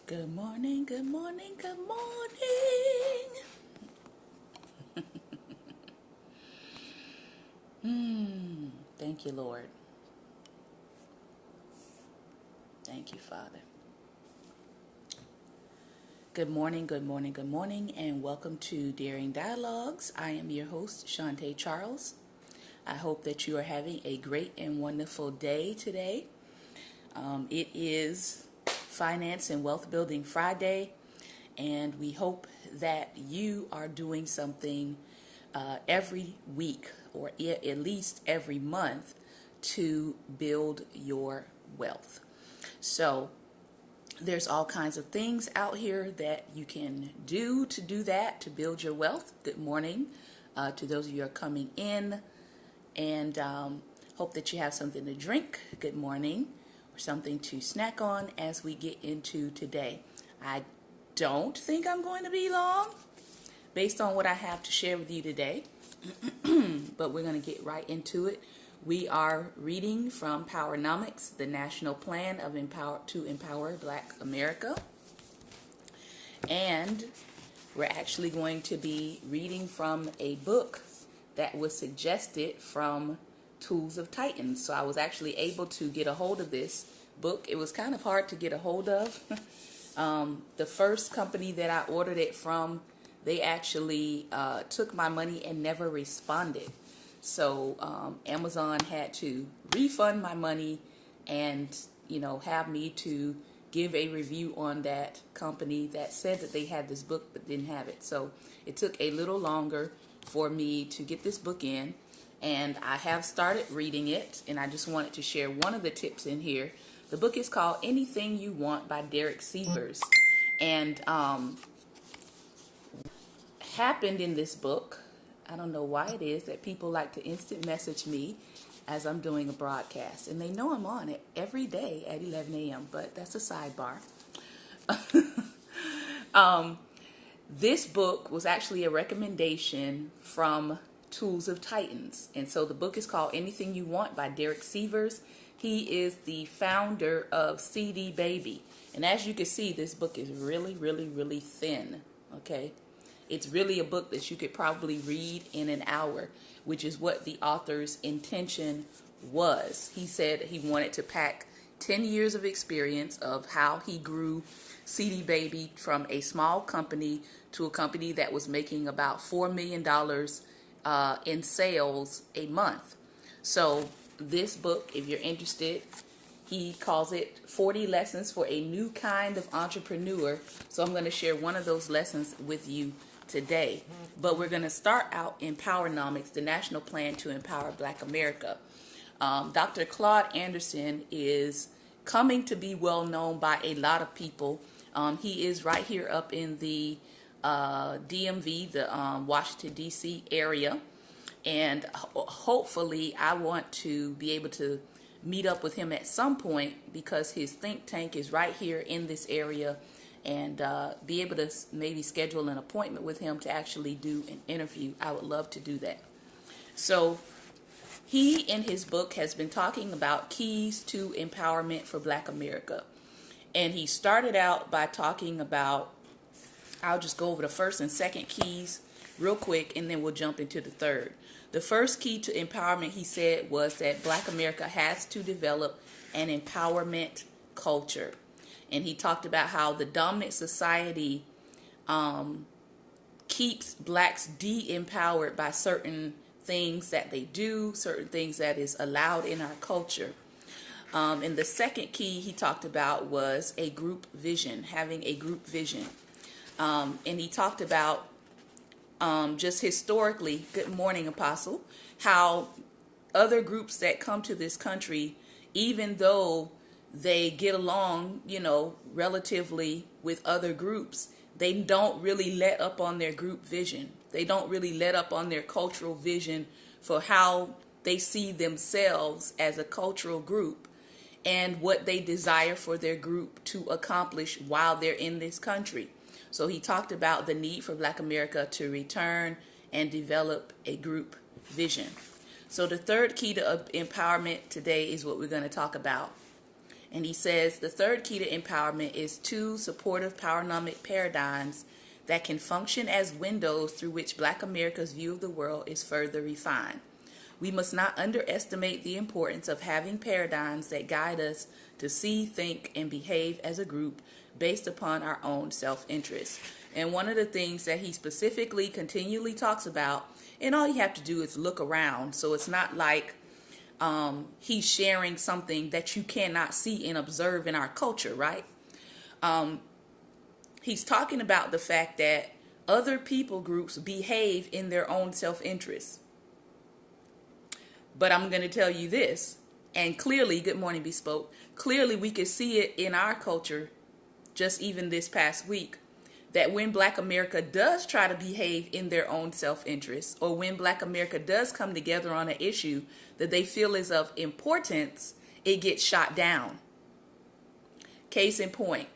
Good morning, good morning, good morning. Thank you, Lord. Thank you, Father. Good morning, good morning, good morning, and welcome to Daring Dialogues. I am your host, Shantae Charles. I hope that you are having a great and wonderful day today. It is Finance and Wealth Building Friday, and we hope that you are doing something every week or at least every month to build your wealth. So there's all kinds of things out here that you can do that, to build your wealth. Good morning to those of you who are coming in, and hope that you have something to drink. Good morning, or something to snack on as we get into today. I don't think I'm going to be long based on what I have to share with you today, but we're going to get right into it. We are reading from Powernomics, the National Plan to Empower Black America. And we're actually going to be reading from a book that was suggested from Tools of Titans. So I was actually able to get a hold of this book. It was kind of hard to get a hold of. The first company that I ordered it from, they actually took my money and never responded. So Amazon had to refund my money and, have me to give a review on that company that said that they had this book but didn't have it. So it took a little longer for me to get this book in, and I have started reading it, and I just wanted to share one of the tips in here. The book is called Anything You Want by Derek Sievers, and happened in this book, I don't know why it is that people like to instant message me as I'm doing a broadcast, and they know I'm on it every day at 11 a.m., but that's a sidebar. This book was actually a recommendation from Tools of Titans, and so the book is called Anything You Want by Derek Sievers. He is the founder of CD Baby, and as you can see, this book is really, really, really thin, okay? It's really a book that you could probably read in an hour, which is what the author's intention was. He said he wanted to pack 10 years of experience of how he grew CD Baby from a small company to a company that was making about $4 million in sales a month. So this book, if you're interested, he calls it 40 Lessons for a New Kind of Entrepreneur. So I'm going to share one of those lessons with you today. But we're going to start out in Powernomics, the National Plan to Empower Black America. Dr. Claude Anderson is coming to be well known by a lot of people. He is right here up in the DMV, the Washington, D.C. area. And hopefully I want to be able to meet up with him at some point, because his think tank is right here in this area, and be able to maybe schedule an appointment with him to actually do an interview. I would love to do that. So he, in his book, has been talking about keys to empowerment for Black America. And he started out by talking about, I'll just go over the first and second keys real quick, and then we'll jump into the third. The first key to empowerment, he said, was that Black America has to develop an empowerment culture. And he talked about how the dominant society keeps blacks de-empowered by certain things that they do, certain things that is allowed in our culture. And the second key he talked about was a group vision, having a group vision. And he talked about just historically, good morning, Apostle, how other groups that come to this country, even though they get along, relatively with other groups, they don't really let up on their group vision. They don't really let up on their cultural vision for how they see themselves as a cultural group and what they desire for their group to accomplish while they're in this country. So he talked about the need for Black America to return and develop a group vision. So the third key to empowerment today is what we're going to talk about. And he says the third key to empowerment is 2 supportive powernomic paradigms that can function as windows through which Black America's view of the world is further refined. We must not underestimate the importance of having paradigms that guide us to see, think, and behave as a group based upon our own self-interest. And one of the things that he specifically continually talks about, and all you have to do is look around, so it's not like he's sharing something that you cannot see and observe in our culture, right? He's talking about the fact that other people groups behave in their own self-interest. But I'm going to tell you this, and clearly, good morning, Bespoke, clearly we can see it in our culture just even this past week, that when Black America does try to behave in their own self-interest, or when Black America does come together on an issue that they feel is of importance, it gets shot down. Case in point,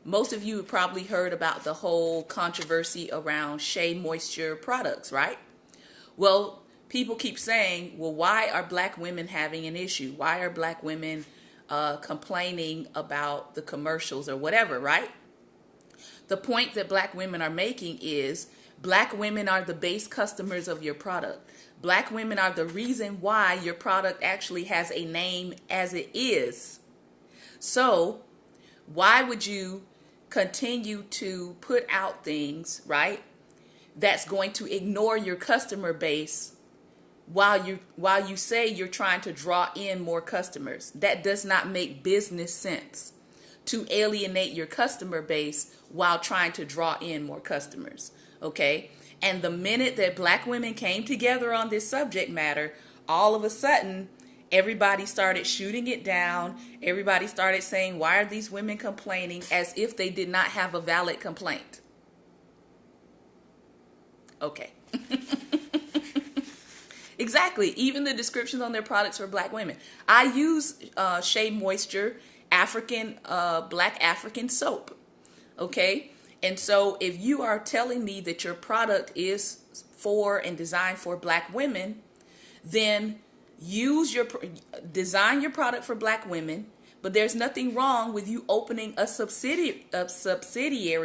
most of you have probably heard about the whole controversy around Shea Moisture products, right? Well, people keep saying, well, why are Black women having an issue? Why are Black women complaining about the commercials or whatever, right? The point that Black women are making is Black women are the base customers of your product. Black women are the reason why your product actually has a name as it is. So why would you continue to put out things, right, that's going to ignore your customer base while you say you're trying to draw in more customers? That does not make business sense, to alienate your customer base while trying to draw in more customers. Okay? And the minute that Black women came together on this subject matter, all of a sudden everybody started shooting it down. Everybody started saying, why are these women complaining, as if they did not have a valid complaint. Okay. Exactly. Even the descriptions on their products for Black women. I use Shea Moisture Black African soap. Okay. And so if you are telling me that your product is for and designed for Black women, then design your product for Black women. But there's nothing wrong with you opening a subsidiary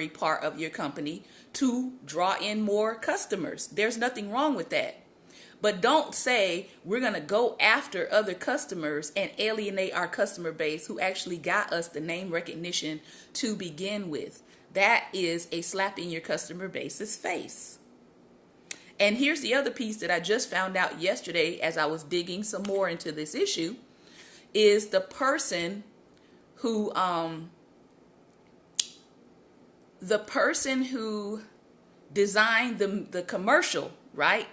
part of your company to draw in more customers. There's nothing wrong with that. But don't say we're going to go after other customers and alienate our customer base who actually got us the name recognition to begin with. That is a slap in your customer base's face. And here's the other piece that I just found out yesterday as I was digging some more into this issue, is the person who designed the commercial, right,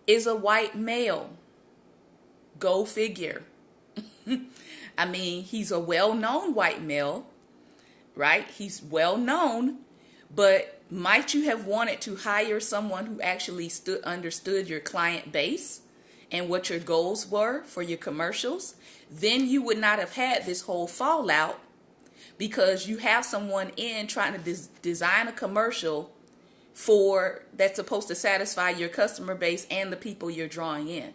is a white male. Go figure. I mean, he's a well-known white male, right? He's well-known, but might you have wanted to hire someone who actually understood your client base and what your goals were for your commercials? Then you would not have had this whole fallout, because you have someone in trying to design a commercial that's supposed to satisfy your customer base and the people you're drawing in.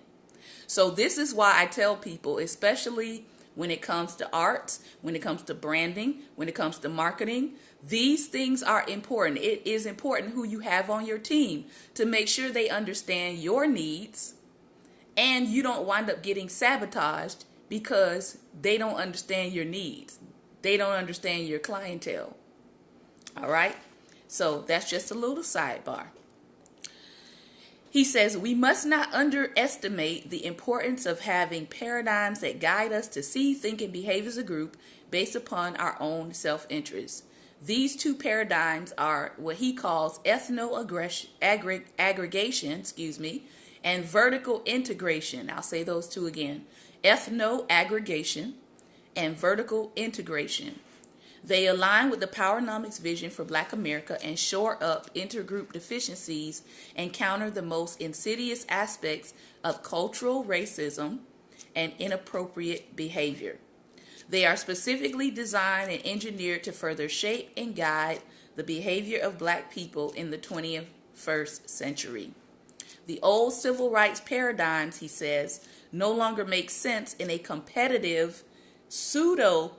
So this is why I tell people, especially when it comes to arts, when it comes to branding, when it comes to marketing, these things are important. It is important who you have on your team to make sure they understand your needs, and you don't wind up getting sabotaged because they don't understand your needs. They don't understand your clientele. All right? So that's just a little sidebar. He says, we must not underestimate the importance of having paradigms that guide us to see, think, and behave as a group based upon our own self-interest. These 2 paradigms are what he calls ethno aggregation, and vertical integration. I'll say those 2 again. Ethno aggregation and vertical integration. They align with the Powernomics vision for Black America and shore up intergroup deficiencies and counter the most insidious aspects of cultural racism and inappropriate behavior. They are specifically designed and engineered to further shape and guide the behavior of Black people in the 21st century. The old civil rights paradigms, he says, no longer make sense in a competitive pseudo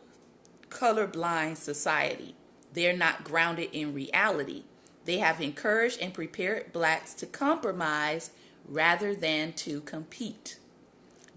colorblind society. They're not grounded in reality. They have encouraged and prepared blacks to compromise rather than to compete.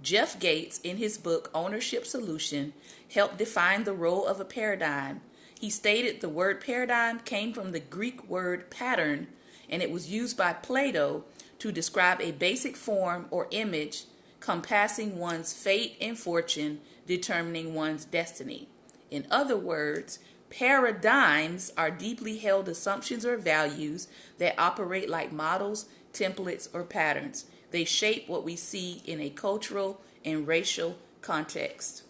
Jeff Gates, in his book Ownership Solution, helped define the role of a paradigm. He stated the word paradigm came from the Greek word pattern, and it was used by Plato to describe a basic form or image compassing one's fate and fortune, determining one's destiny. In other words, paradigms are deeply held assumptions or values that operate like models, templates, or patterns. They shape what we see in a cultural and racial context.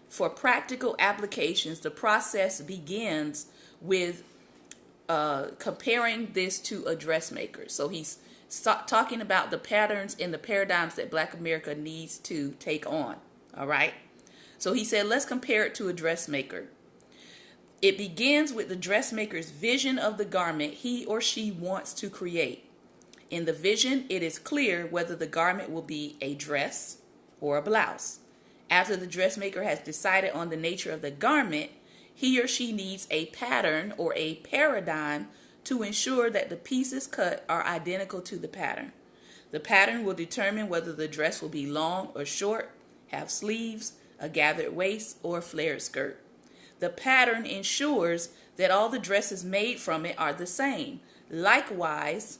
For practical applications, the process begins with comparing this to a dressmaker. So he's talking about the patterns and the paradigms that Black America needs to take on. All right. So he said, let's compare it to a dressmaker. It begins with the dressmaker's vision of the garment he or she wants to create. In the vision, it is clear whether the garment will be a dress or a blouse. After the dressmaker has decided on the nature of the garment, he or she needs a pattern or a paradigm to ensure that the pieces cut are identical to the pattern. The pattern will determine whether the dress will be long or short, have sleeves, a gathered waist, or a flared skirt. The pattern ensures that all the dresses made from it are the same. Likewise,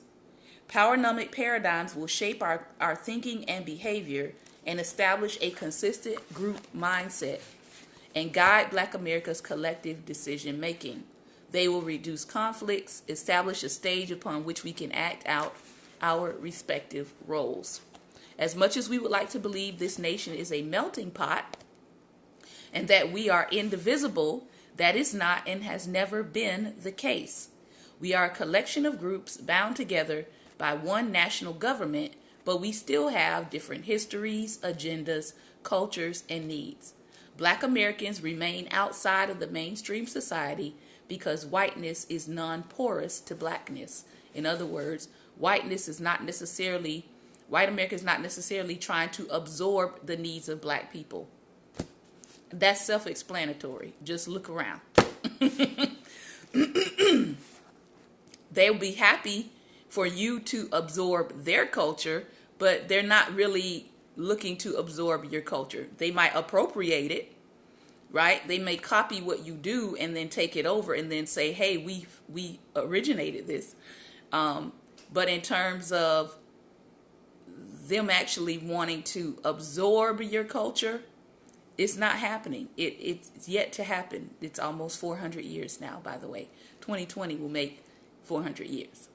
Powernomic paradigms will shape our thinking and behavior and establish a consistent group mindset and guide Black America's collective decision making. They will reduce conflicts, establish a stage upon which we can act out our respective roles. As much as we would like to believe this nation is a melting pot and that we are indivisible, that is not and has never been the case. We are a collection of groups bound together by one national government, but we still have different histories, agendas, cultures, and needs. Black Americans remain outside of the mainstream society because whiteness is non-porous to blackness. In other words, white America is not necessarily trying to absorb the needs of Black people. That's self-explanatory. Just look around. They'll be happy for you to absorb their culture, but they're not really looking to absorb your culture. They might appropriate it, right? They may copy what you do and then take it over and then say, hey, we originated this. But in terms of them actually wanting to absorb your culture, it's not happening. It's yet to happen. It's almost 400 years now, by the way. 2020 will make 400 years.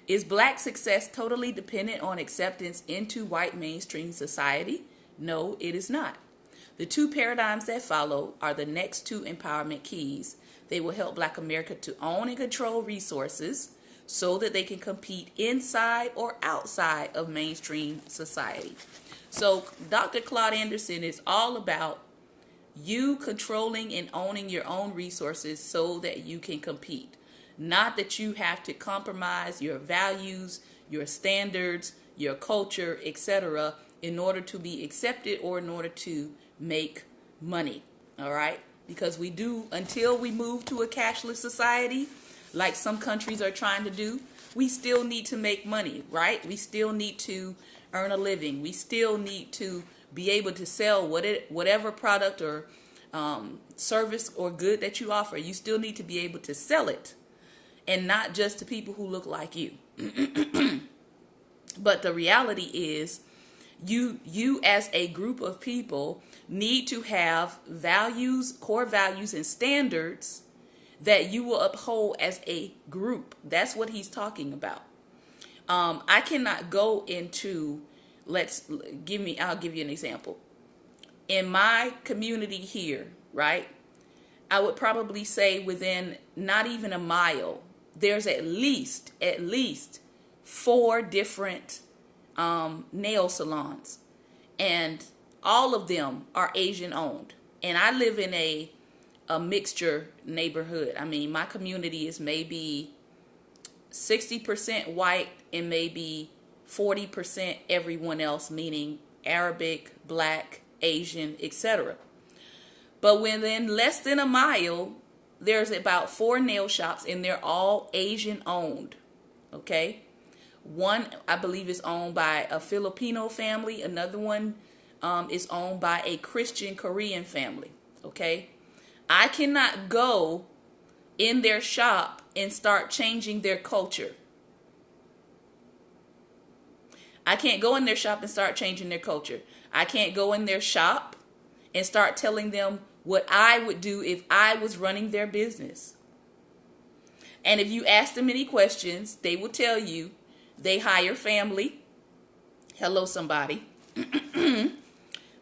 Is Black success totally dependent on acceptance into white mainstream society? No, it is not. The two paradigms that follow are the next two empowerment keys. They will help Black America to own and control resources so that they can compete inside or outside of mainstream society. So Dr. Claude Anderson is all about you controlling and owning your own resources so that you can compete. Not that you have to compromise your values, your standards, your culture, etc. in order to be accepted or in order to make money. All right? Because we do, until we move to a cashless society, like some countries are trying to do, we still need to make money, right? We still need to earn a living. We still need to be able to sell whatever product or service or good that you offer. You still need to be able to sell it. And not just to people who look like you. But the reality is, you as a group of people need to have values, core values, and standards that you will uphold as a group. That's what he's talking about. I cannot go into, I'll give you an example. In my community here, right, I would probably say within not even a mile, there's at least 4 different nail salons, and all of them are Asian owned. And I live in a mixture neighborhood. I mean, my community is maybe 60% white and maybe 40% everyone else, meaning Arabic, Black, Asian, etc. But within less than a mile, there's about 4 nail shops, and they're all Asian owned. Okay. One, I believe, is owned by a Filipino family. Another one is owned by a Christian Korean family. Okay. I cannot go in their shop and start changing their culture. I can't go in their shop and start changing their culture. I can't go in their shop and start telling them what I would do if I was running their business. And if you ask them any questions, they will tell you they hire family. Hello, somebody.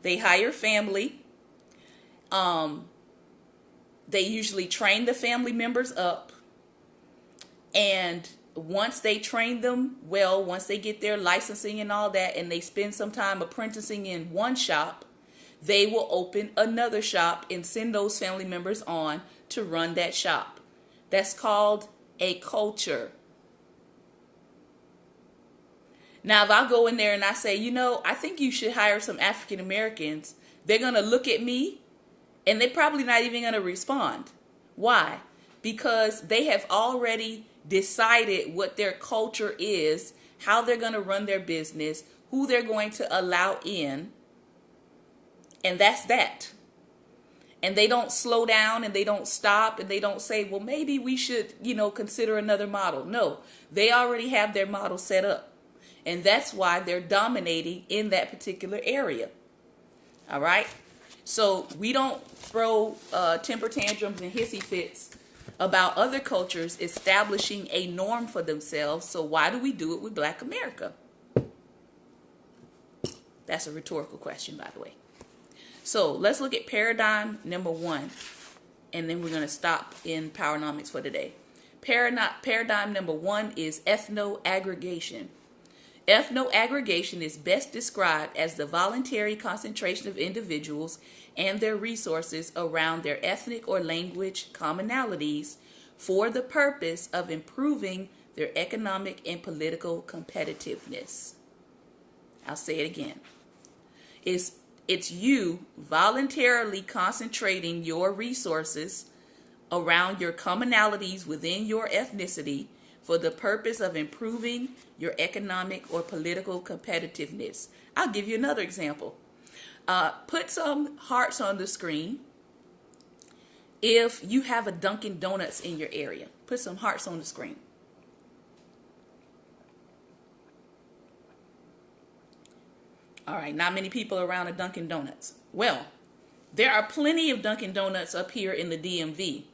They hire family. They usually train the family members up. And once they train them well, once they get their licensing and all that, and they spend some time apprenticing in one shop, they will open another shop and send those family members on to run that shop. That's called a culture. Now, if I go in there and I say, I think you should hire some African Americans, they're going to look at me and they're probably not even going to respond. Why? Because they have already decided what their culture is, how they're going to run their business, who they're going to allow in. And that's that. And they don't slow down and they don't stop and they don't say, well, maybe we should, consider another model. No, they already have their model set up. And that's why they're dominating in that particular area. All right. So we don't throw temper tantrums and hissy fits about other cultures establishing a norm for themselves. So why do we do it with Black America? That's a rhetorical question, by the way. So let's look at paradigm number 1, and then we're going to stop in Powernomics for today. Paradigm number 1 is ethno aggregation. Ethno aggregation is best described as the voluntary concentration of individuals and their resources around their ethnic or language commonalities for the purpose of improving their economic and political competitiveness. I'll say it again. It's you voluntarily concentrating your resources around your commonalities within your ethnicity for the purpose of improving your economic or political competitiveness. I'll give you another example. Put some hearts on the screen if you have a Dunkin' Donuts in your area. Put some hearts on the screen. All right, not many people around a Dunkin' Donuts. Well, there are plenty of Dunkin' Donuts up here in the DMV.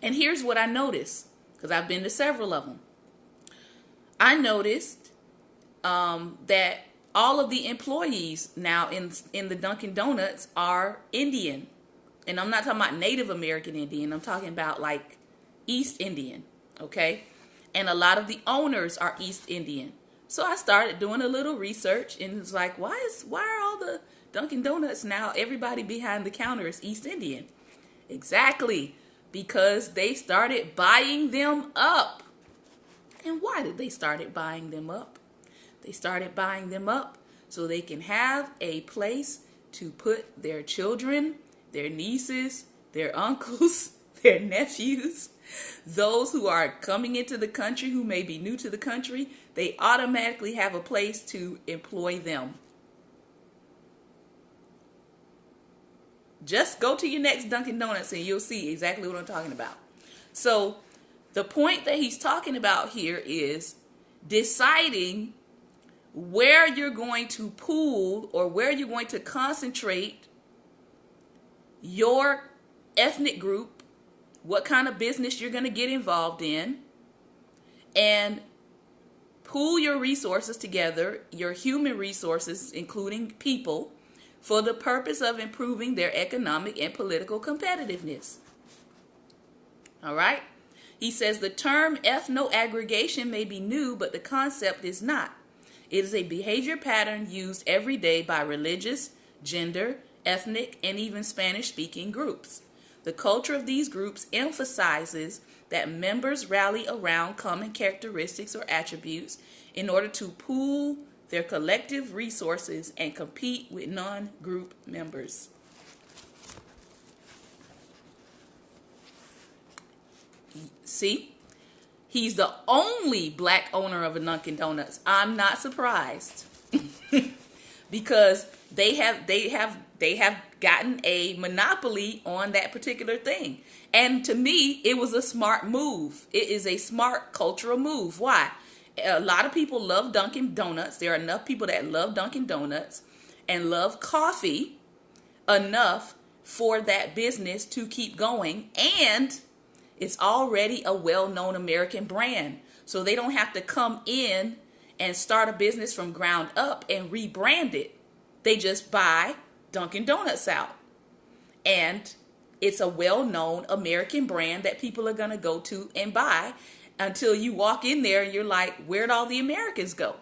And here's what I noticed, because I've been to several of them. I noticed that all of the employees now in the Dunkin' Donuts are Indian. And I'm not talking about Native American Indian. I'm talking about like East Indian, okay? And a lot of the owners are East Indian. So I started doing a little research, and it's like, why are all the Dunkin' Donuts now, everybody behind the counter is East Indian? Exactly, because they started buying them up. And why did they start buying them up? They started buying them up so they can have a place to put their children, their nieces, their uncles, their nephews, those who are coming into the country, who may be new to the country. They automatically have a place to employ them. Just go to your next Dunkin' Donuts and you'll see exactly what I'm talking about. So the point that he's talking about here is deciding where you're going to pool or where you're going to concentrate your ethnic group, what kind of business you're going to get involved in, and pool your resources together, your human resources, including people, for the purpose of improving their economic and political competitiveness. All right? He says the term ethno-aggregation may be new, but the concept is not. It is a behavior pattern used every day by religious, gender, ethnic, and even Spanish-speaking groups. The culture of these groups emphasizes that members rally around common characteristics or attributes in order to pool their collective resources and compete with non-group members. See, he's the only black owner of a Dunkin' Donuts. I'm not surprised because they have gotten a monopoly on that particular thing. And to me, it was a smart move. It is a smart cultural move. Why? A lot of people love Dunkin' Donuts. There are enough people that love Dunkin' Donuts and love coffee enough for that business to keep going. And it's already a well-known American brand. So they don't have to come in and start a business from ground up and rebrand it. They just buy Dunkin' Donuts out. And it's a well-known American brand that people are going to go to and buy until you walk in there and you're like, where'd all the Americans go?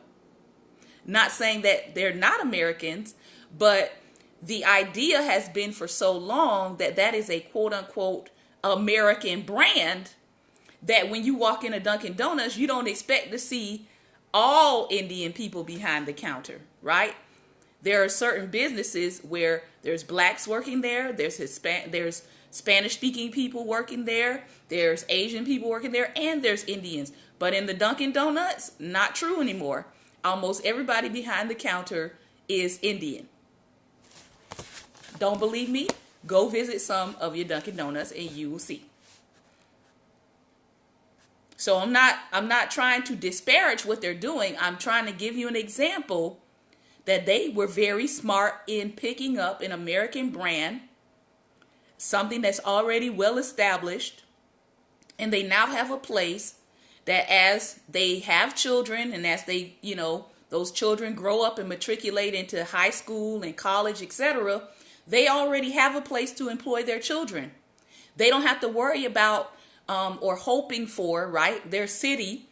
Not saying that they're not Americans, but the idea has been for so long that that is a quote-unquote American brand that when you walk into Dunkin' Donuts, you don't expect to see all Indian people behind the counter, right? There are certain businesses where there's blacks working there, there's Spanish-speaking people working there, there's Asian people working there, and there's Indians. But in the Dunkin' Donuts, not true anymore. Almost everybody behind the counter is Indian. Don't believe me? Go visit some of your Dunkin' Donuts and you will see. So I'm not trying to disparage what they're doing. I'm trying to give you an example that they were very smart in picking up an American brand, something that's already well established, and they now have a place that as they have children and as they, those children grow up and matriculate into high school and college, etc., they already have a place to employ their children. They don't have to worry about or hoping for, right, their city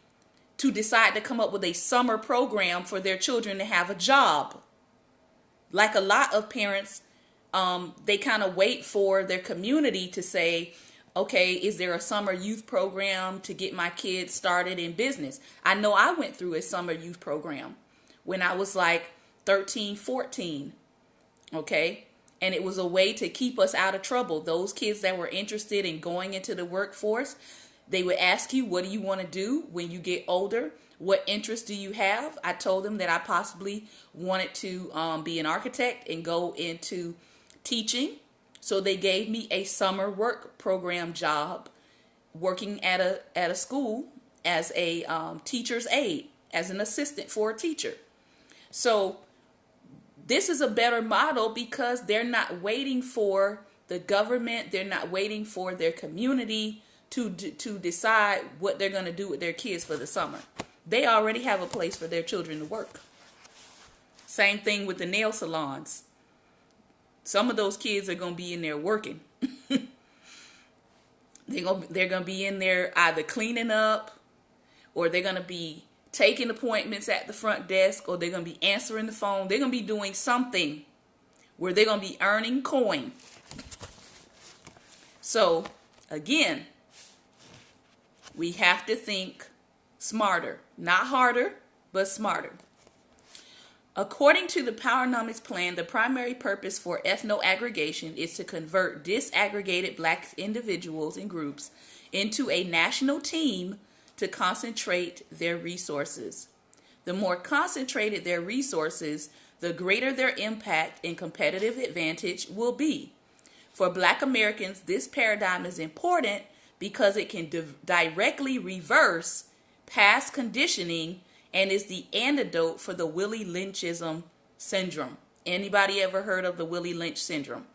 to decide to come up with a summer program for their children to have a job. Like a lot of parents, they kind of wait for their community to say, okay, is there a summer youth program to get my kids started in business? I know I went through a summer youth program when I was like 13, 14, okay? And it was a way to keep us out of trouble. Those kids that were interested in going into the workforce, they would ask you, what do you want to do when you get older? What interests do you have? I told them that I possibly wanted to be an architect and go into teaching. So they gave me a summer work program job working at a school as a teacher's aide, as an assistant for a teacher. So this is a better model because they're not waiting for the government. They're not waiting for their community to decide what they're going to do with their kids for the summer. They already have a place for their children to work. Same thing with the nail salons. Some of those kids are going to be in there working. They're going to be in there either cleaning up, or they're going to be taking appointments at the front desk, or they're going to be answering the phone. They're going to be doing something where they're going to be earning coin. So, again, we have to think smarter. Not harder, but smarter. According to the Powernomics plan, the primary purpose for ethno aggregation is to convert disaggregated black individuals and groups into a national team to concentrate their resources. The more concentrated their resources, the greater their impact and competitive advantage will be. For Black Americans, this paradigm is important because it can directly reverse past conditioning and is the antidote for the Willie Lynchism syndrome. Anybody ever heard of the Willie Lynch syndrome?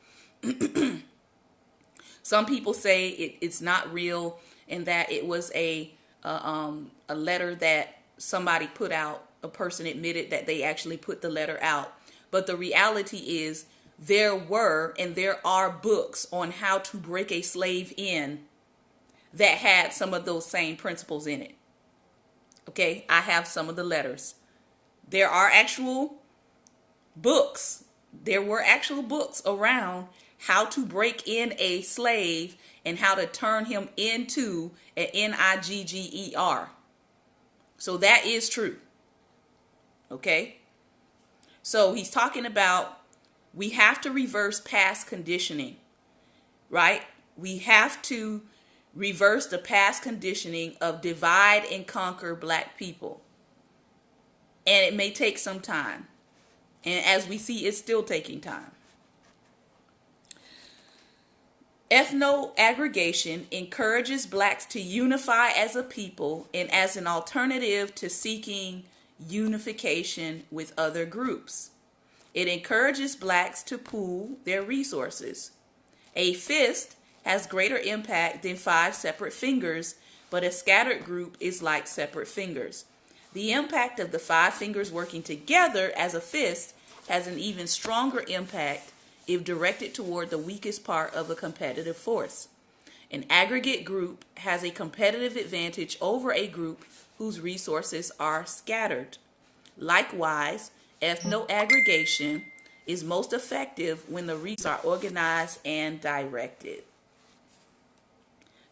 Some people say it's not real and that it was a letter that somebody put out. A person admitted that they actually put the letter out. But the reality is there were and there are books on how to break a slave in that had some of those same principles in it. Okay, I have some of the letters. There are actual books. There were actual books around how to break in a slave and how to turn him into an Nigger. So that is true. Okay. So he's talking about we have to reverse past conditioning, right? We have to reverse the past conditioning of divide and conquer black people. And it may take some time. And as we see, it's still taking time. Ethno aggregation encourages blacks to unify as a people and as an alternative to seeking unification with other groups. It encourages blacks to pool their resources. A fist has greater impact than 5 separate fingers, but a scattered group is like separate fingers. The impact of the 5 fingers working together as a fist has an even stronger impact if directed toward the weakest part of a competitive force. An aggregate group has a competitive advantage over a group whose resources are scattered. Likewise, ethno-aggregation is most effective when the resources are organized and directed.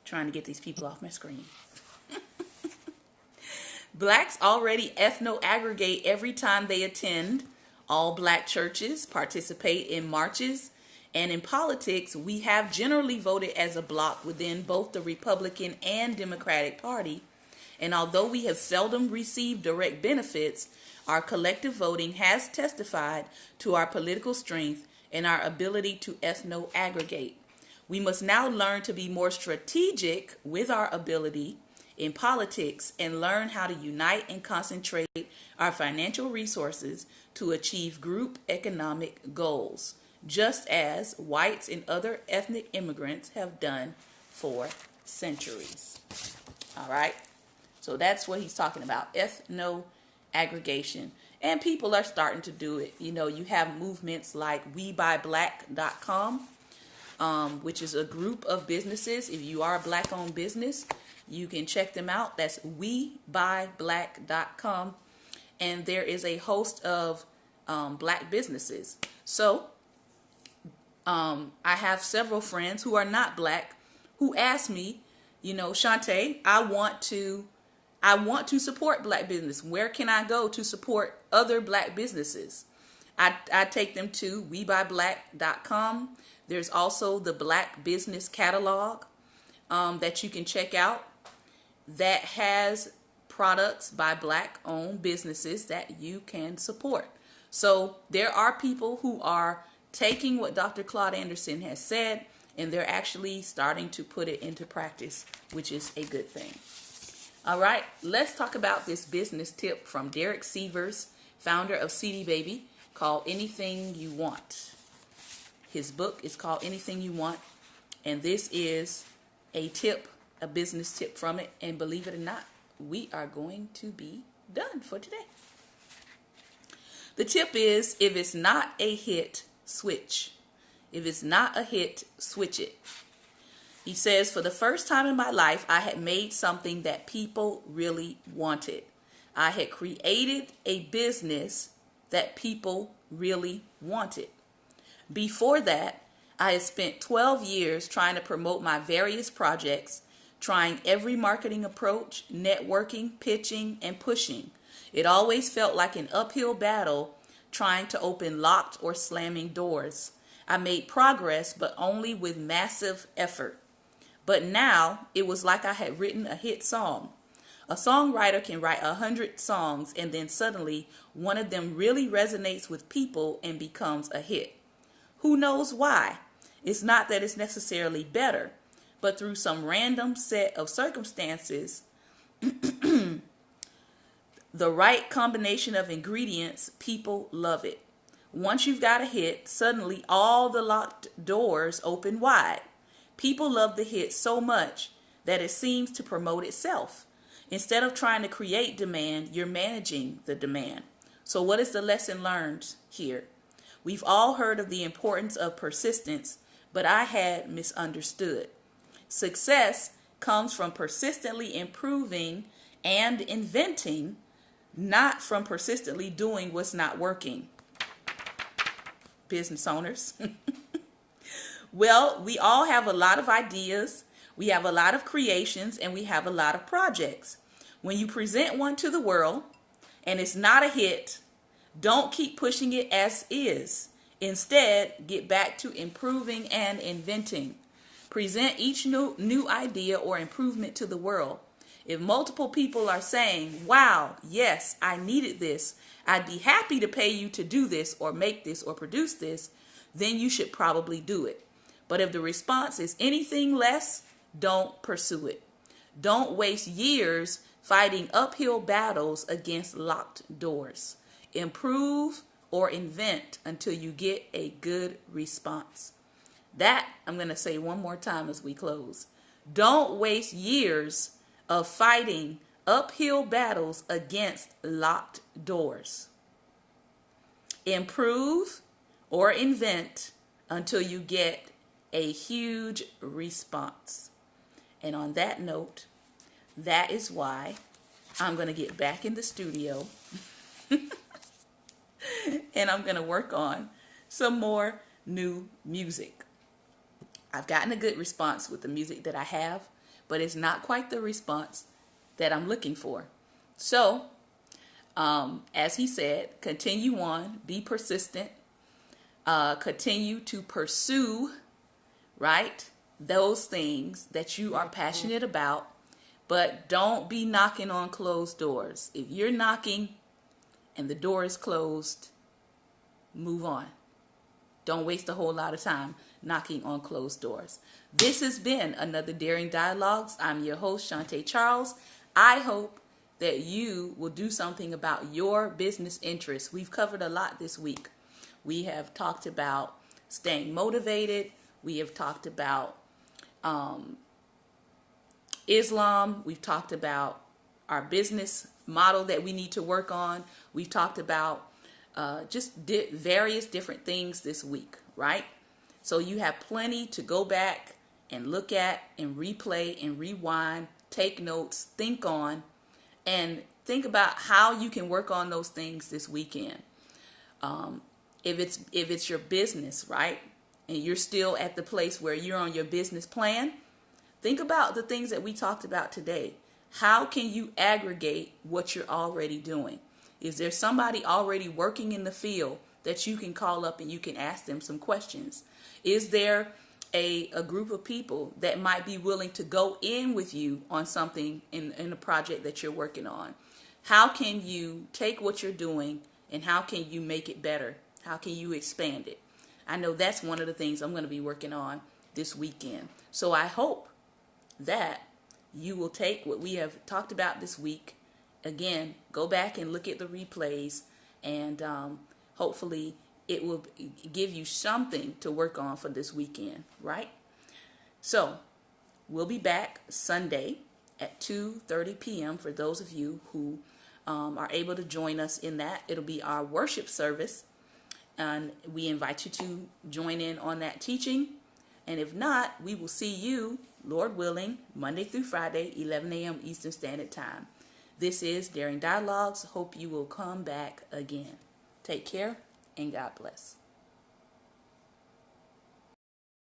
Trying to get these people off my screen. Blacks already ethno-aggregate every time they attend all black churches, participate in marches, and in politics, we have generally voted as a bloc within both the Republican and Democratic Party. And although we have seldom received direct benefits, our collective voting has testified to our political strength and our ability to ethno-aggregate. We must now learn to be more strategic with our ability in politics and learn how to unite and concentrate our financial resources to achieve group economic goals, just as whites and other ethnic immigrants have done for centuries. All right, so that's what he's talking about, ethno-aggregation. And people are starting to do it. You know, you have movements like WeBuyBlack.com, which is a group of businesses. If you are a black-owned business, you can check them out. That's WeBuyBlack.com. And there is a host of black businesses. So I have several friends who are not black who ask me, you know, Shantae, I want to support black business. Where can I go to support other black businesses? I take them to WeBuyBlack.com. There's also the Black Business Catalog that you can check out that has products by black-owned businesses that you can support. So there are people who are taking what Dr. Claude Anderson has said, and they're actually starting to put it into practice, which is a good thing. All right, let's talk about this business tip from Derek Sievers, founder of CD Baby, called Anything You Want. His book is called Anything You Want, and this is a tip, a business tip from it, and believe it or not, we are going to be done for today. The tip is, if it's not a hit, switch. If it's not a hit, switch it. He says, for the first time in my life, I had made something that people really wanted. I had created a business that people really wanted. Before that, I had spent 12 years trying to promote my various projects, trying every marketing approach, networking, pitching, and pushing. It always felt like an uphill battle trying to open locked or slamming doors. I made progress, but only with massive effort. But now it was like I had written a hit song. A songwriter can write 100 songs and then suddenly one of them really resonates with people and becomes a hit. Who knows why? It's not that it's necessarily better, but through some random set of circumstances, the right combination of ingredients, people love it. Once you've got a hit, suddenly all the locked doors open wide. People love the hit so much that it seems to promote itself. Instead of trying to create demand, you're managing the demand. So what is the lesson learned here? We've all heard of the importance of persistence, but I had misunderstood. Success comes from persistently improving and inventing, not from persistently doing what's not working. Business owners. Well, we all have a lot of ideas, we have a lot of creations, and we have a lot of projects. When you present one to the world and it's not a hit, don't keep pushing it as is. Instead, get back to improving and inventing. Present each new idea or improvement to the world. If multiple people are saying, wow, yes, I needed this, I'd be happy to pay you to do this or make this or produce this, then you should probably do it. But if the response is anything less, don't pursue it. Don't waste years fighting uphill battles against locked doors. Improve or invent until you get a good response. That I'm going to say one more time as we close. Don't waste years of fighting uphill battles against locked doors. Improve or invent until you get a huge response. And on that note, that is why I'm going to get back in the studio and I'm going to work on some more new music. I've gotten a good response with the music that I have, but it's not quite the response that I'm looking for. So, as he said, continue on, be persistent, continue to pursue, right, those things that you are passionate about, but don't be knocking on closed doors. If you're knocking and the door is closed, move on. Don't waste a whole lot of time knocking on closed doors. This has been another Daring Dialogues. I'm your host, Shantae Charles. I hope that you will do something about your business interests. We've covered a lot this week. We have talked about staying motivated. We have talked about Islam. We've talked about our business model that we need to work on. We've talked about various different things this week, right? So you have plenty to go back and look at and replay and rewind, take notes, think on, and think about how you can work on those things this weekend. If it's your business, right, and you're still at the place where you're on your business plan, think about the things that we talked about today. How can you aggregate what you're already doing? Is there somebody already working in the field that you can call up and you can ask them some questions? Is there a group of people that might be willing to go in with you on something in a project that you're working on? How can you take what you're doing and how can you make it better? How can you expand it? I know that's one of the things I'm going to be working on this weekend. So I hope that you will take what we have talked about this week. Again, go back and look at the replays, and hopefully it will give you something to work on for this weekend, right? So we'll be back Sunday at 2:30 p.m. for those of you who are able to join us in that. It'll be our worship service, and we invite you to join in on that teaching. And if not, we will see you, Lord willing, Monday through Friday, 11 a.m. Eastern Standard Time. This is Daring Dialogues. Hope you will come back again. Take care and God bless.